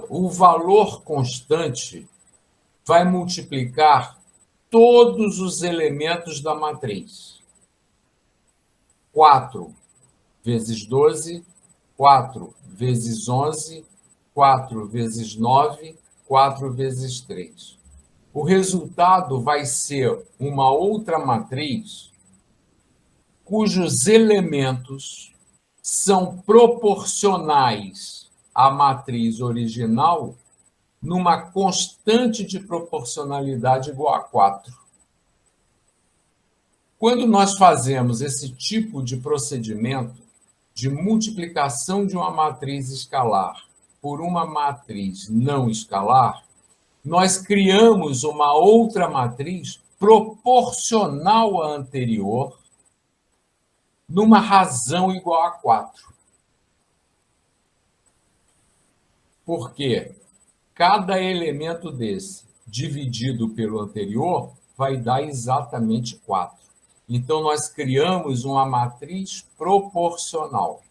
o valor constante vai multiplicar todos os elementos da matriz. 4 vezes 12, 4 vezes 11, 4 vezes 9, 4 vezes 3. O resultado vai ser uma outra matriz cujos elementos são proporcionais à matriz original numa constante de proporcionalidade igual a 4. Quando nós fazemos esse tipo de procedimento de multiplicação de uma matriz escalar por uma matriz não escalar, nós criamos uma outra matriz proporcional à anterior numa razão igual a 4. Porque cada elemento desse dividido pelo anterior vai dar exatamente 4. Então, nós criamos uma matriz proporcional.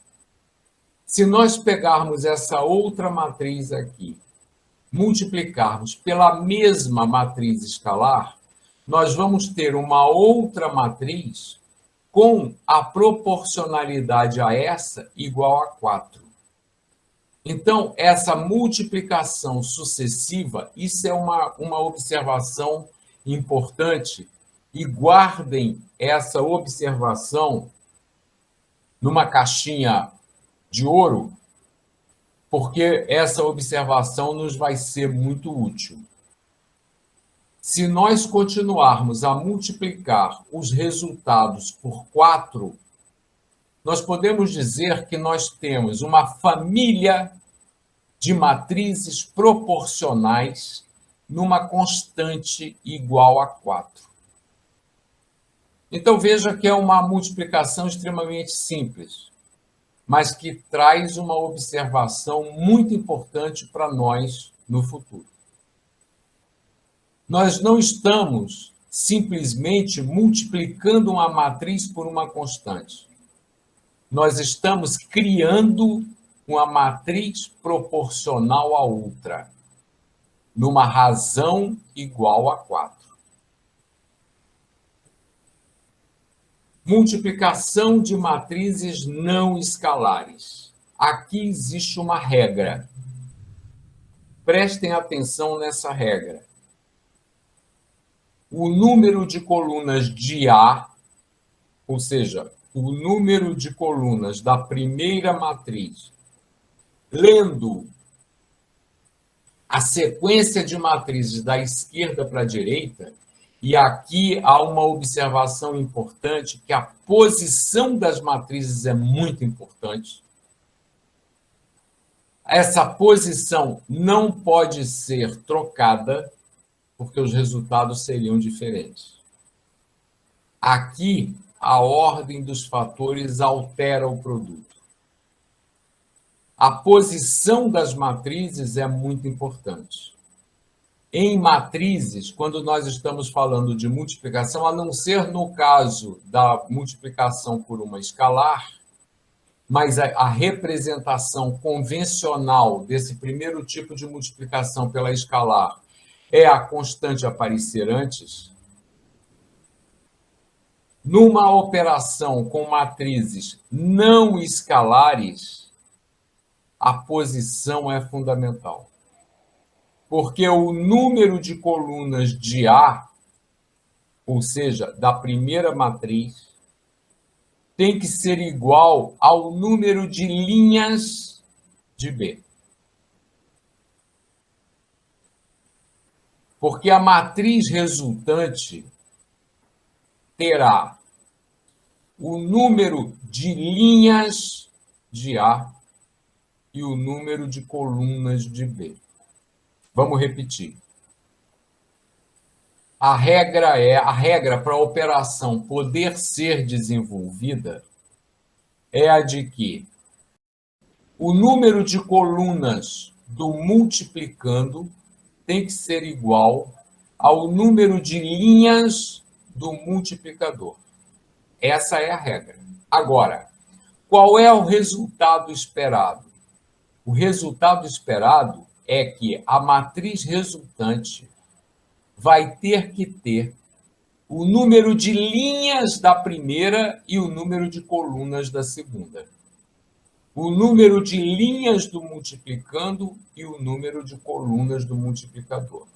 Se nós pegarmos essa outra matriz aqui, multiplicarmos pela mesma matriz escalar, nós vamos ter uma outra matriz com a proporcionalidade a essa igual a 4. Então, essa multiplicação sucessiva, isso é uma observação importante, e guardem essa observação numa caixinha de ouro, porque essa observação nos vai ser muito útil. Se nós continuarmos a multiplicar os resultados por 4, nós podemos dizer que nós temos uma família de matrizes proporcionais numa constante igual a 4. Então, veja que é uma multiplicação extremamente simples, mas que traz uma observação muito importante para nós no futuro. Nós não estamos simplesmente multiplicando uma matriz por uma constante. Nós estamos criando uma matriz proporcional a outra, numa razão igual a 4. Multiplicação de matrizes não escalares. Aqui existe uma regra. Prestem atenção nessa regra. O número de colunas de A, ou seja, o número de colunas da primeira matriz, lendo a sequência de matrizes da esquerda para a direita, e aqui há uma observação importante, que a posição das matrizes é muito importante. Essa posição não pode ser trocada, porque os resultados seriam diferentes. Aqui, a ordem dos fatores altera o produto. A posição das matrizes é muito importante. Em matrizes, quando nós estamos falando de multiplicação, a não ser no caso da multiplicação por uma escalar, mas a representação convencional desse primeiro tipo de multiplicação pela escalar é a constante aparecer antes. Numa operação com matrizes não escalares, a posição é fundamental. Porque o número de colunas de A, ou seja, da primeira matriz, tem que ser igual ao número de linhas de B. Porque a matriz resultante terá o número de linhas de A e o número de colunas de B. Vamos repetir. A regra para a operação poder ser desenvolvida é a de que o número de colunas do multiplicando tem que ser igual ao número de linhas do multiplicador. Essa é a regra. Agora, Qual é o resultado esperado? O resultado esperado é que a matriz resultante vai ter que ter o número de linhas da primeira e o número de colunas da segunda. O número de linhas do multiplicando e o número de colunas do multiplicador.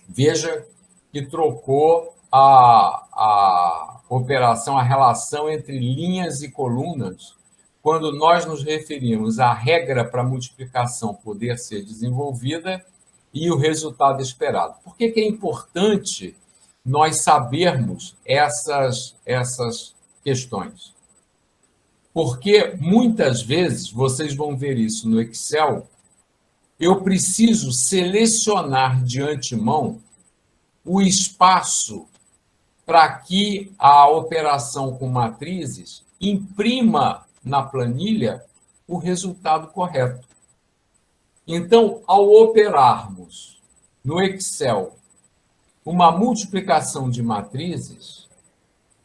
Veja que trocou a operação, a relação entre linhas e colunas, quando nós nos referimos à regra para a multiplicação poder ser desenvolvida e o resultado esperado. Por que é importante nós sabermos essas questões? Porque muitas vezes, vocês vão ver isso no Excel, eu preciso selecionar de antemão o espaço para que a operação com matrizes imprima na planilha o resultado correto. Então, ao operarmos no Excel uma multiplicação de matrizes,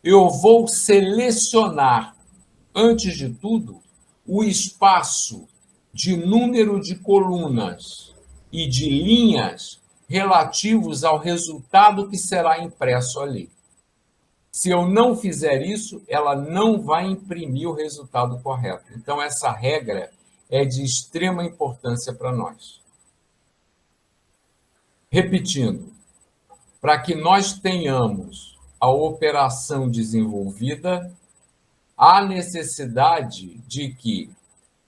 eu vou selecionar, antes de tudo, o espaço de número de colunas e de linhas relativos ao resultado que será impresso ali. Se eu não fizer isso, ela não vai imprimir o resultado correto. Então, essa regra é de extrema importância para nós. Repetindo, para que nós tenhamos a operação desenvolvida, há necessidade de que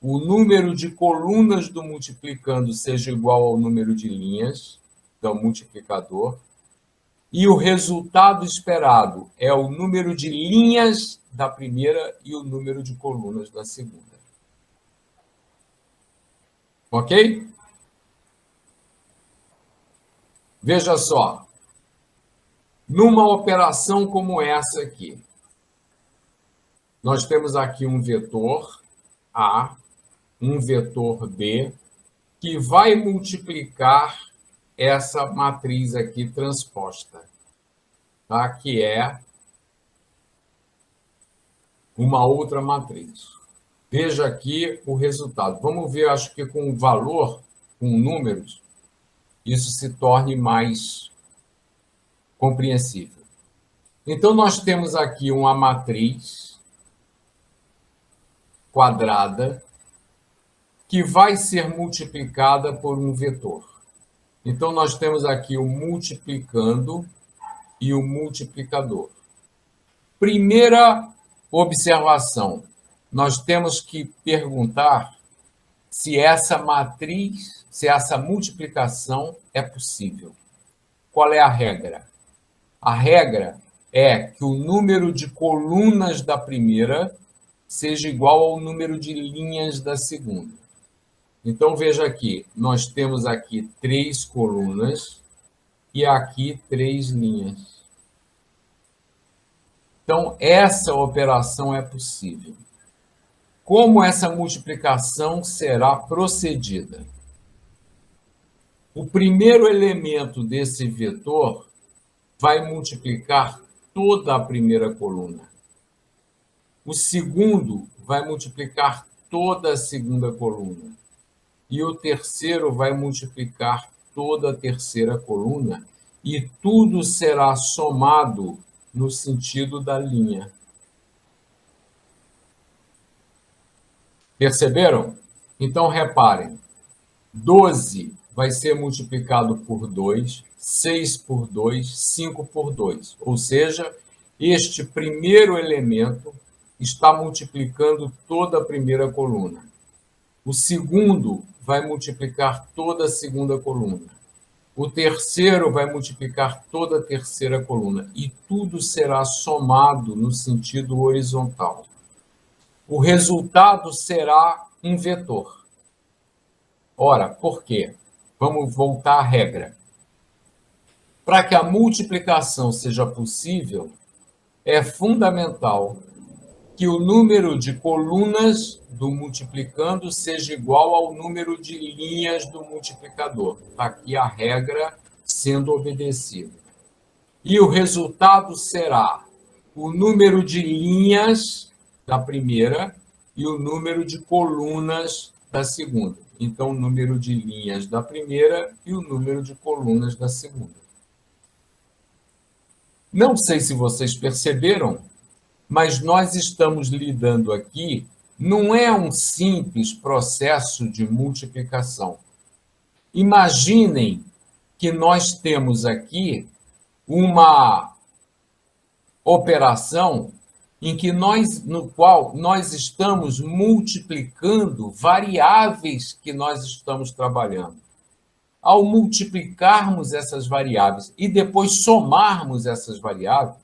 o número de colunas do multiplicando seja igual ao número de linhas do multiplicador, e o resultado esperado é o número de linhas da primeira e o número de colunas da segunda. Ok? Veja só. Numa operação como essa aqui, nós temos aqui um vetor A, um vetor B, que vai multiplicar essa matriz aqui transposta, tá? Que é uma outra matriz. Veja aqui o resultado. Vamos ver, acho que com o valor, com números, isso se torne mais compreensível. Então, nós temos aqui uma matriz quadrada que vai ser multiplicada por um vetor. Então, nós temos aqui o multiplicando e o multiplicador. Primeira observação, nós temos que perguntar se essa matriz, se essa multiplicação é possível. Qual é a regra? A regra é que o número de colunas da primeira seja igual ao número de linhas da segunda. Então, veja aqui, nós temos aqui 3 colunas e aqui 3 linhas. Então, essa operação é possível. Como essa multiplicação será procedida? O primeiro elemento desse vetor vai multiplicar toda a primeira coluna. O segundo vai multiplicar toda a segunda coluna. E o terceiro vai multiplicar toda a terceira coluna. E tudo será somado no sentido da linha. Perceberam? Então, reparem. 12 vai ser multiplicado por 2, 6 por 2, 5 por 2. Ou seja, este primeiro elemento está multiplicando toda a primeira coluna. O segundo vai multiplicar toda a segunda coluna. O terceiro vai multiplicar toda a terceira coluna. E tudo será somado no sentido horizontal. O resultado será um vetor. Ora, por quê? Vamos voltar à regra. Para que a multiplicação seja possível, é fundamental que o número de colunas do multiplicando seja igual ao número de linhas do multiplicador. Está aqui a regra sendo obedecida. E o resultado será o número de linhas da primeira e o número de colunas da segunda. Então, o número de linhas da primeira e o número de colunas da segunda. Não sei se vocês perceberam, mas nós estamos lidando aqui, não é um simples processo de multiplicação. Imaginem que nós temos aqui uma operação no qual nós estamos multiplicando variáveis que nós estamos trabalhando. Ao multiplicarmos essas variáveis e depois somarmos essas variáveis,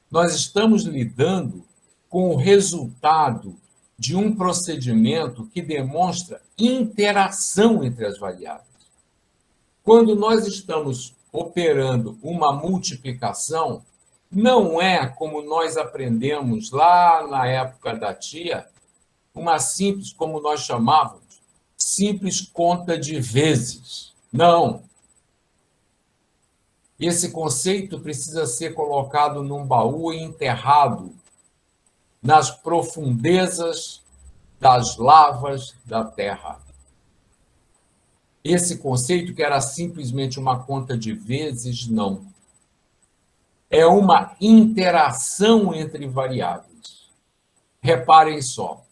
nós estamos lidando com o resultado de um procedimento que demonstra interação entre as variáveis. Quando nós estamos operando uma multiplicação, não é como nós aprendemos lá na época da tia, uma simples, como nós chamávamos, simples conta de vezes. Não. Esse conceito precisa ser colocado num baú e enterrado nas profundezas das lavas da Terra. Esse conceito, que era simplesmente uma conta de vezes, não. É uma interação entre variáveis. Reparem só.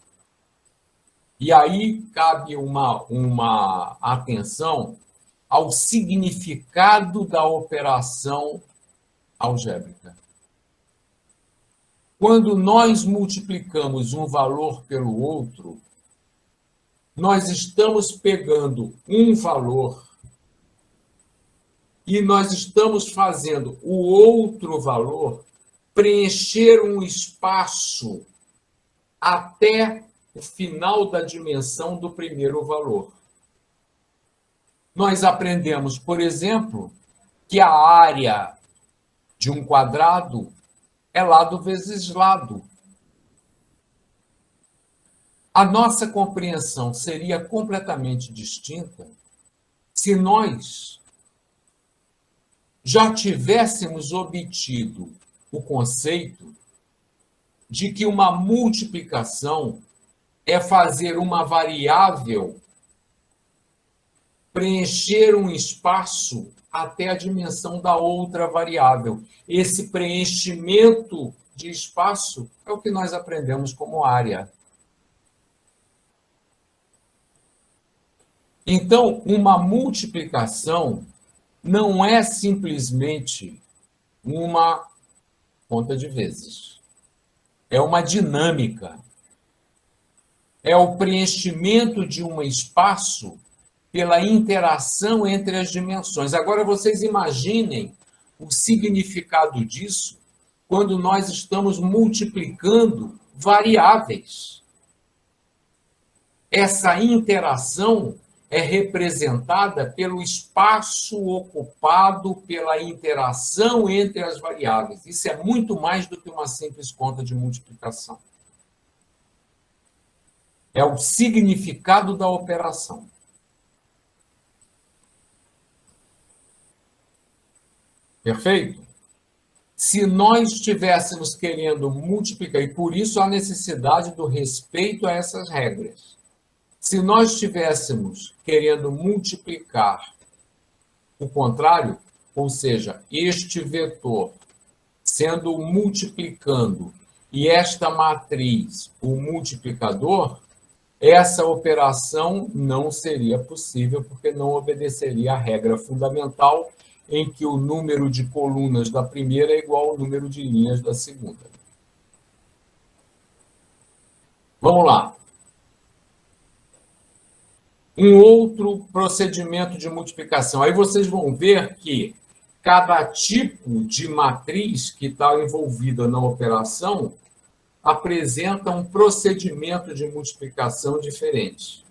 E aí cabe uma atenção ao significado da operação algébrica. Quando nós multiplicamos um valor pelo outro, nós estamos pegando um valor e nós estamos fazendo o outro valor preencher um espaço até o final da dimensão do primeiro valor. Nós aprendemos, por exemplo, que a área de um quadrado é lado vezes lado. A nossa compreensão seria completamente distinta se nós já tivéssemos obtido o conceito de que uma multiplicação é fazer uma variável preencher um espaço até a dimensão da outra variável. Esse preenchimento de espaço é o que nós aprendemos como área. Então, uma multiplicação não é simplesmente uma conta de vezes. É uma dinâmica. É o preenchimento de um espaço pela interação entre as dimensões. Agora, vocês imaginem o significado disso quando nós estamos multiplicando variáveis. Essa interação é representada pelo espaço ocupado pela interação entre as variáveis. Isso é muito mais do que uma simples conta de multiplicação. É o significado da operação. Perfeito? Se nós estivéssemos querendo multiplicar, e por isso a necessidade do respeito a essas regras, se nós estivéssemos querendo multiplicar o contrário, ou seja, este vetor sendo o multiplicando e esta matriz o multiplicador, essa operação não seria possível porque não obedeceria à regra fundamental em que o número de colunas da primeira é igual ao número de linhas da segunda. Vamos lá. Um outro procedimento de multiplicação. Aí vocês vão ver que cada tipo de matriz que está envolvida na operação apresenta um procedimento de multiplicação diferente.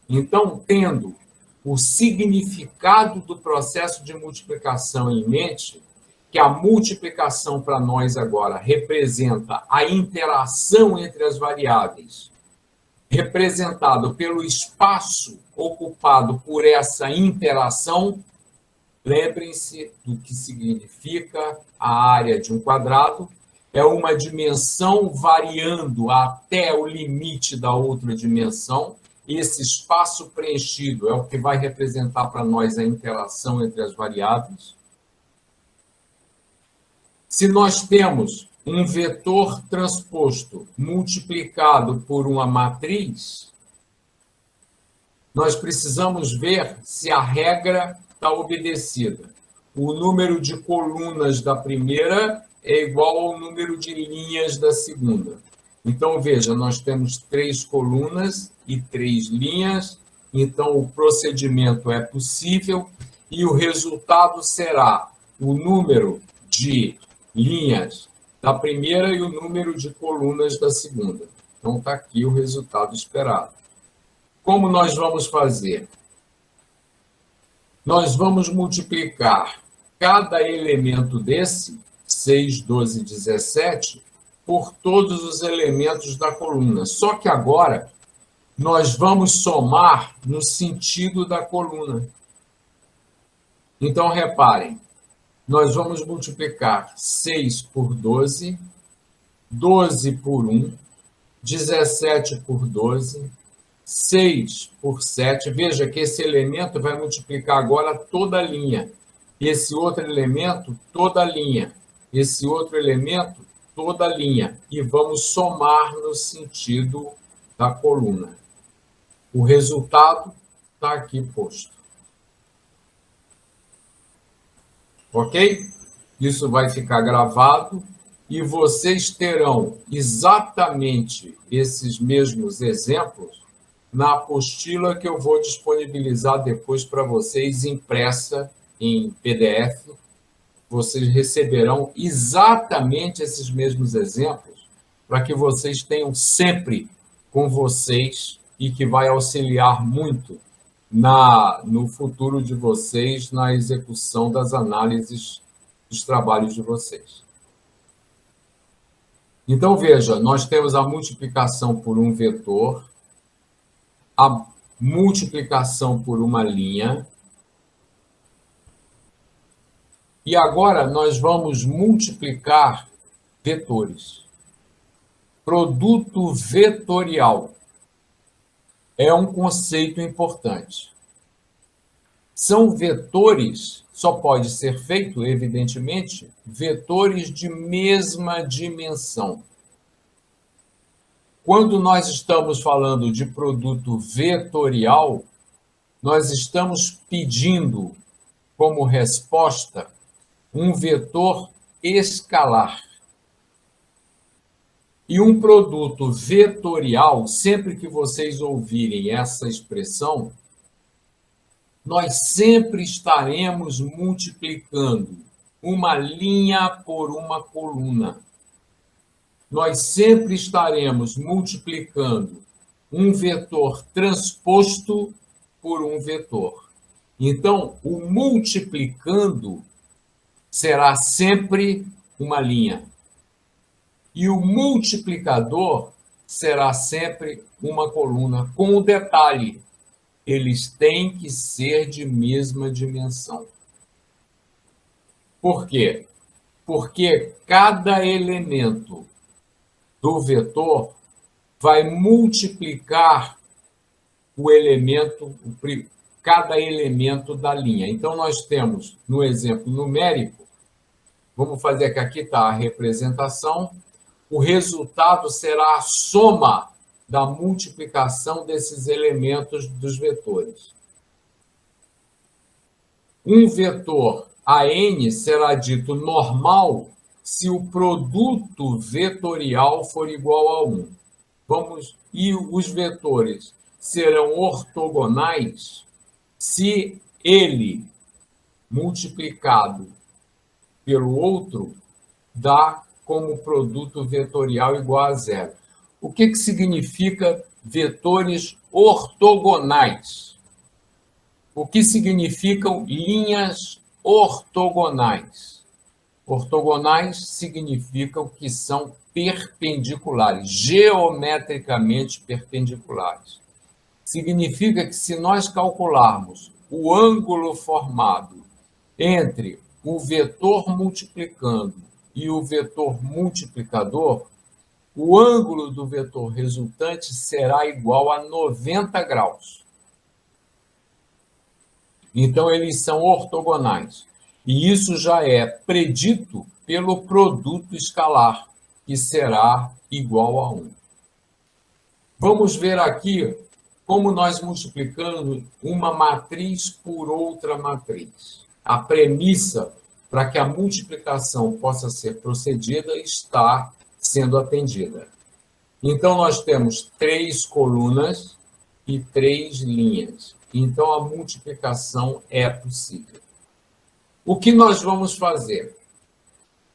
Então, tendo o significado do processo de multiplicação em mente, que a multiplicação para nós agora representa a interação entre as variáveis, representado pelo espaço ocupado por essa interação, lembrem-se do que significa a área de um quadrado é uma dimensão variando até o limite da outra dimensão. Esse espaço preenchido é o que vai representar para nós a interação entre as variáveis. Se nós temos um vetor transposto multiplicado por uma matriz, nós precisamos ver se a regra está obedecida. O número de colunas da primeira é igual ao número de linhas da segunda. Então, veja, nós temos 3 colunas e 3 linhas, então o procedimento é possível e o resultado será o número de linhas da primeira e o número de colunas da segunda. Então, está aqui o resultado esperado. Como nós vamos fazer? Nós vamos multiplicar cada elemento desse, 6, 12, 17, por todos os elementos da coluna. Só que agora nós vamos somar no sentido da coluna. Então, reparem, nós vamos multiplicar 6 por 12, 12 por 1, 17 por 12, 6 por 7. Veja que esse elemento vai multiplicar agora toda a linha. Esse outro elemento, toda a linha. Esse outro elemento, toda a linha. E vamos somar no sentido da coluna. O resultado está aqui posto. Ok? Isso vai ficar gravado e vocês terão exatamente esses mesmos exemplos na apostila que eu vou disponibilizar depois para vocês, impressa em PDF. Vocês receberão exatamente esses mesmos exemplos para que vocês tenham sempre com vocês e que vai auxiliar muito no futuro de vocês, na execução das análises dos trabalhos de vocês. Então, veja, nós temos a multiplicação por um vetor, a multiplicação por uma linha, e agora nós vamos multiplicar vetores. Produto vetorial é um conceito importante. São vetores, só pode ser feito, evidentemente, vetores de mesma dimensão. Quando nós estamos falando de produto vetorial, nós estamos pedindo como resposta um vetor escalar. E um produto vetorial, sempre que vocês ouvirem essa expressão, nós sempre estaremos multiplicando uma linha por uma coluna. Nós sempre estaremos multiplicando um vetor transposto por um vetor. Então, o multiplicando será sempre uma linha. E o multiplicador será sempre uma coluna, com o detalhe: eles têm que ser de mesma dimensão. Por quê? Porque cada elemento do vetor vai multiplicar cada elemento da linha. Então, nós temos, no exemplo numérico, vamos fazer que aqui está a representação, o resultado será a soma da multiplicação desses elementos dos vetores. Um vetor AN será dito normal se o produto vetorial for igual a 1. E os vetores serão ortogonais se ele, multiplicado pelo outro, dá como produto vetorial igual a 0. O que significa vetores ortogonais? O que significam linhas ortogonais? Ortogonais significam que são perpendiculares, geometricamente perpendiculares. Significa que se nós calcularmos o ângulo formado entre o vetor multiplicando e o vetor multiplicador, o ângulo do vetor resultante será igual a 90 graus. Então, eles são ortogonais. E isso já é predito pelo produto escalar, que será igual a 1. Vamos ver aqui como nós multiplicamos uma matriz por outra matriz. A premissa para que a multiplicação possa ser procedida está sendo atendida. Então, nós temos 3 colunas e 3 linhas. Então, a multiplicação é possível. O que nós vamos fazer?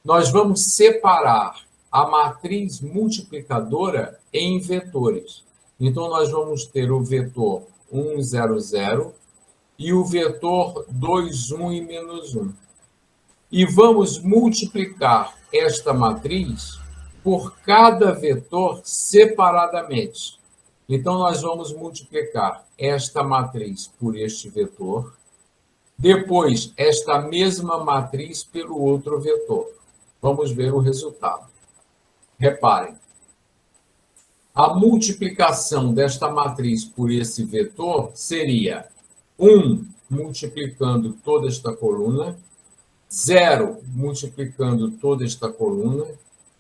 Nós vamos separar a matriz multiplicadora em vetores. Então, nós vamos ter o vetor 1, 0, 0 e o vetor 2, 1 e menos 1. E vamos multiplicar esta matriz por cada vetor separadamente. Então, nós vamos multiplicar esta matriz por este vetor, depois esta mesma matriz pelo outro vetor. Vamos ver o resultado. Reparem, a multiplicação desta matriz por esse vetor seria 1 multiplicando toda esta coluna, 0 multiplicando toda esta coluna,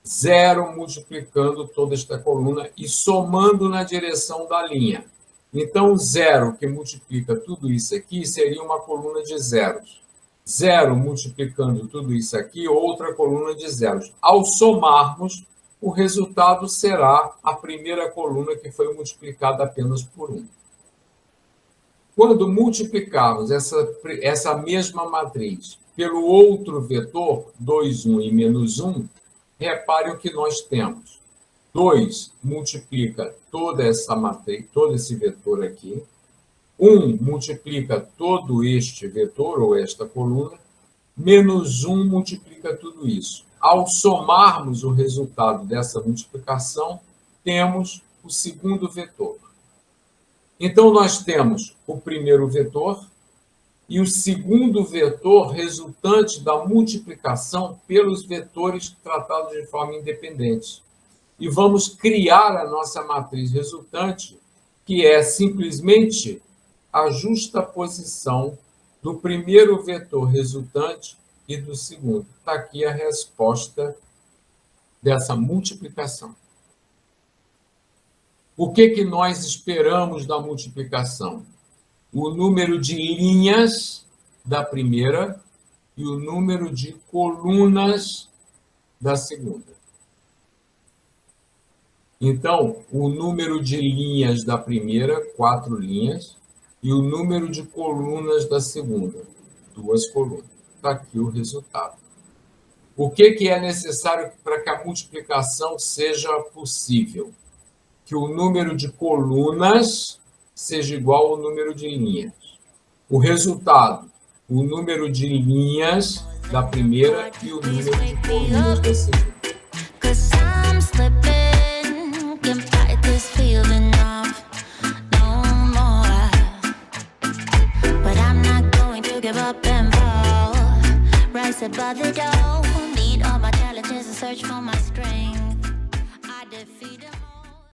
0 multiplicando toda esta coluna e somando na direção da linha. Então, 0 que multiplica tudo isso aqui seria uma coluna de zeros. 0 multiplicando tudo isso aqui, outra coluna de zeros. Ao somarmos, o resultado será a primeira coluna que foi multiplicada apenas por 1. Quando multiplicarmos essa mesma matriz pelo outro vetor, 2, 1 e menos 1, repare o que nós temos. 2 multiplica toda essa matriz, todo esse vetor aqui. 1 multiplica todo este vetor, ou esta coluna. Menos 1 multiplica tudo isso. Ao somarmos o resultado dessa multiplicação, temos o segundo vetor. Então, nós temos o primeiro vetor e o segundo vetor resultante da multiplicação pelos vetores tratados de forma independente. E vamos criar a nossa matriz resultante, que é simplesmente a justaposição do primeiro vetor resultante e do segundo. Está aqui a resposta dessa multiplicação. O que nós esperamos da multiplicação? O número de linhas da primeira e o número de colunas da segunda. Então, o número de linhas da primeira, 4 linhas, e o número de colunas da segunda, 2 colunas. Está aqui o resultado. O que é necessário para que a multiplicação seja possível? Que o número de colunas seja igual ao número de linhas. O resultado, o número de linhas da primeira e o número de colunas da segunda. Above the door, need all my challenges and search for my strength.